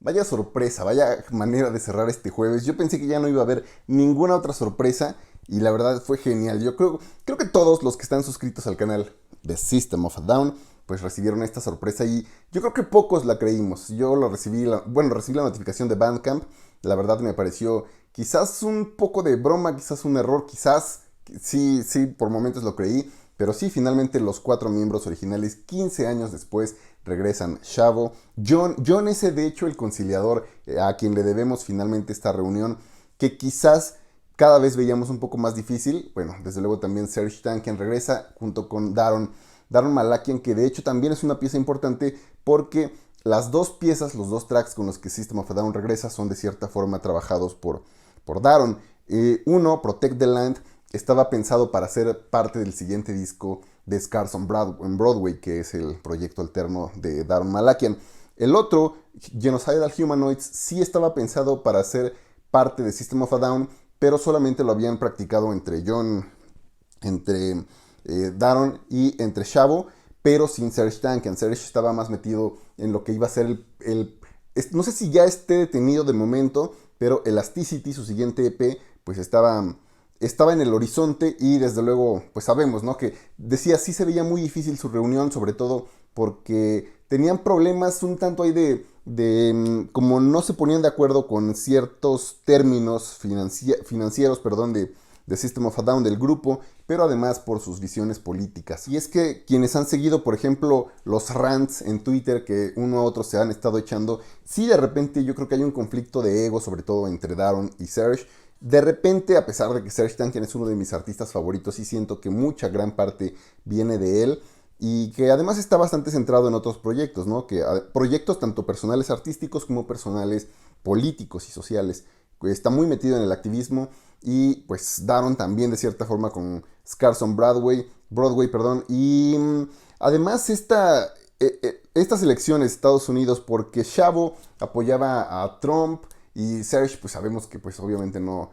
Vaya sorpresa, vaya manera de cerrar este jueves. Yo pensé que ya no iba a haber ninguna otra sorpresa y la verdad fue genial. Creo que todos los que están suscritos al canal de System of a Down pues recibieron esta sorpresa y yo creo que pocos la creímos. Yo lo recibí, recibí la notificación de Bandcamp. La verdad me pareció quizás un poco de broma, quizás un error, quizás sí, por momentos lo creí. Pero sí, finalmente los cuatro miembros originales, 15 años después, regresan. Shavo, John es de hecho el conciliador a quien le debemos finalmente esta reunión, que quizás cada vez veíamos un poco más difícil. Bueno, desde luego también Serj Tankian regresa junto con Daron Malakian, que de hecho también es una pieza importante porque las dos piezas, los dos tracks con los que System of a Down regresa son de cierta forma trabajados por Daron. Uno, Protect the Land, estaba pensado para ser parte del siguiente disco de Scars on Broadway, que es el proyecto alterno de Daron Malakian. El otro, Genocidal Humanoids, sí estaba pensado para ser parte de System of a Down, pero solamente lo habían practicado entre Daron y entre Shavo, pero sin Serj Tankian. Serj estaba más metido en lo que iba a ser no sé si ya esté detenido de momento, pero Elasticity, su siguiente EP, pues estaba en el horizonte y desde luego, pues sabemos, ¿no? Que decía, sí se veía muy difícil su reunión, sobre todo porque tenían problemas un tanto ahí como no se ponían de acuerdo con ciertos términos financieros, perdón, de System of a Down del grupo, pero además por sus visiones políticas. Y es que quienes han seguido, por ejemplo, los rants en Twitter que uno a otro se han estado echando, sí de repente yo creo que hay un conflicto de ego, sobre todo entre Daron y Serj. De repente, a pesar de que Serj Tankian es uno de mis artistas favoritos, sí siento que mucha gran parte viene de él y que además está bastante centrado en otros proyectos, ¿no? Proyectos tanto personales artísticos como personales políticos y sociales. Está muy metido en el activismo y pues Daron también de cierta forma con Scars on Broadway, perdón, y además estas elecciones de Estados Unidos porque Shavo apoyaba a Trump y Serj pues sabemos que pues obviamente no,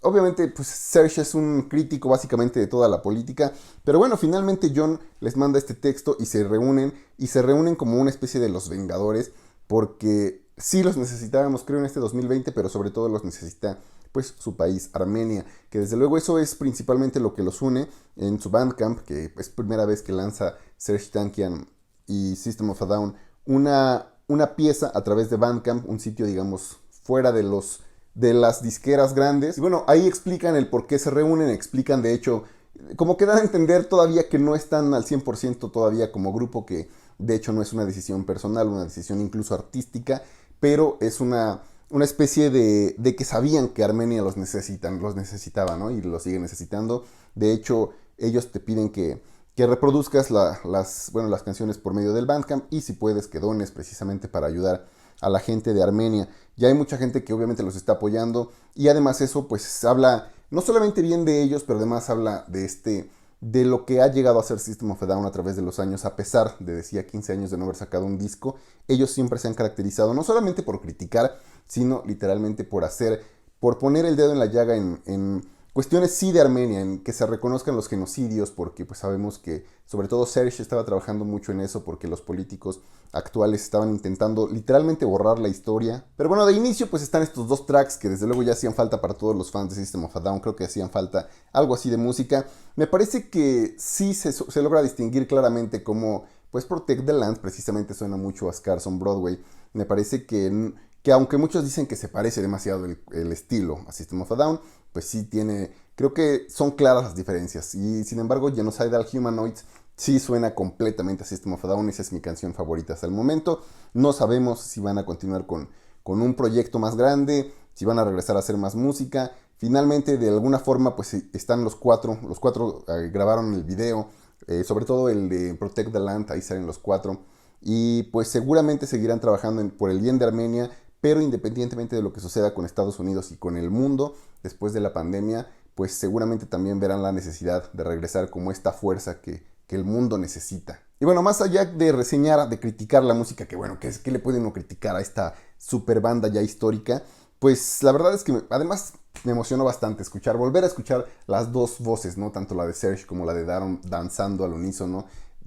obviamente pues Serj es un crítico básicamente de toda la política, pero bueno, finalmente John les manda este texto y se reúnen como una especie de los Vengadores porque sí los necesitábamos creo en este 2020, pero sobre todo los necesita pues su país, Armenia, que desde luego eso es principalmente lo que los une en su Bandcamp, que es primera vez que lanza Serj Tankian y System of a Down una pieza a través de Bandcamp, un sitio digamos fuera de las disqueras grandes. Y bueno, ahí explican el por qué se reúnen, explican de hecho, como que dan a entender todavía que no están al 100% todavía como grupo, que de hecho no es una decisión personal, una decisión incluso artística, pero es una especie de que sabían que Armenia los necesitaba, ¿no? Y los sigue necesitando. De hecho, ellos te piden que reproduzcas las canciones por medio del Bandcamp y si puedes que dones precisamente para ayudar a la gente de Armenia. Ya hay mucha gente que obviamente los está apoyando y además eso pues habla no solamente bien de ellos, pero además habla de lo que ha llegado a ser System of a Down a través de los años, a pesar de, decía, 15 años de no haber sacado un disco. Ellos siempre se han caracterizado no solamente por criticar, sino literalmente por poner el dedo en la llaga en cuestiones sí de Armenia, en que se reconozcan los genocidios, porque pues sabemos que sobre todo Serj estaba trabajando mucho en eso, porque los políticos actuales estaban intentando literalmente borrar la historia. Pero bueno, de inicio pues están estos dos tracks que desde luego ya hacían falta para todos los fans de System of a Down, creo que hacían falta algo así de música. Me parece que sí se logra distinguir claramente como pues Protect the Land precisamente suena mucho a Scars on Broadway. Me parece que aunque muchos dicen que se parece demasiado el estilo a System of a Down, pues sí tiene, creo que son claras las diferencias. Y sin embargo, Genocidal Humanoids sí suena completamente a System of a Down, esa es mi canción favorita hasta el momento. No sabemos si van a continuar con un proyecto más grande, si van a regresar a hacer más música. Finalmente, de alguna forma, pues están los cuatro grabaron el video, sobre todo el de Protect the Land, ahí salen los cuatro. Y pues seguramente seguirán trabajando por el bien de Armenia, pero independientemente de lo que suceda con Estados Unidos y con el mundo después de la pandemia, pues seguramente también verán la necesidad de regresar como esta fuerza que el mundo necesita. Y bueno, más allá de reseñar, de criticar la música, que bueno, ¿qué le pueden uno criticar a esta super banda ya histórica? Pues la verdad es que además me emocionó bastante volver a escuchar las dos voces, ¿no? Tanto la de Serj como la de Daron danzando al unísono.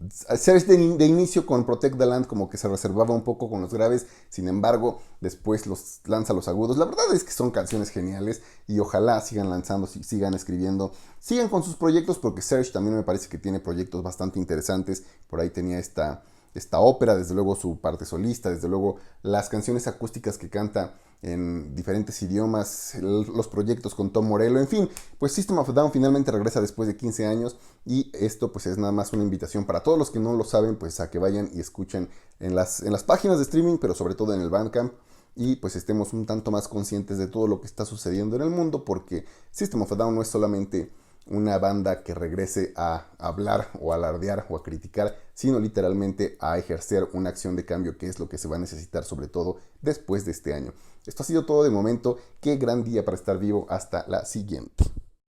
Serge de inicio con Protect the Land como que se reservaba un poco con los graves, sin embargo, después los lanza los agudos. La verdad es que son canciones geniales y ojalá sigan lanzando, sigan escribiendo, sigan con sus proyectos, porque Serge también me parece que tiene proyectos bastante interesantes. Por ahí tenía esta ópera, desde luego su parte solista, desde luego las canciones acústicas que canta en diferentes idiomas, los proyectos con Tom Morello, en fin, pues System of a Down finalmente regresa después de 15 años y esto pues es nada más una invitación para todos los que no lo saben, pues a que vayan y escuchen en las páginas de streaming, pero sobre todo en el Bandcamp, y pues estemos un tanto más conscientes de todo lo que está sucediendo en el mundo, porque System of a Down no es solamente una banda que regrese a hablar o a alardear o a criticar, sino literalmente a ejercer una acción de cambio, que es lo que se va a necesitar sobre todo después de este año. Esto ha sido todo de momento. Qué gran día para estar vivo. Hasta la siguiente.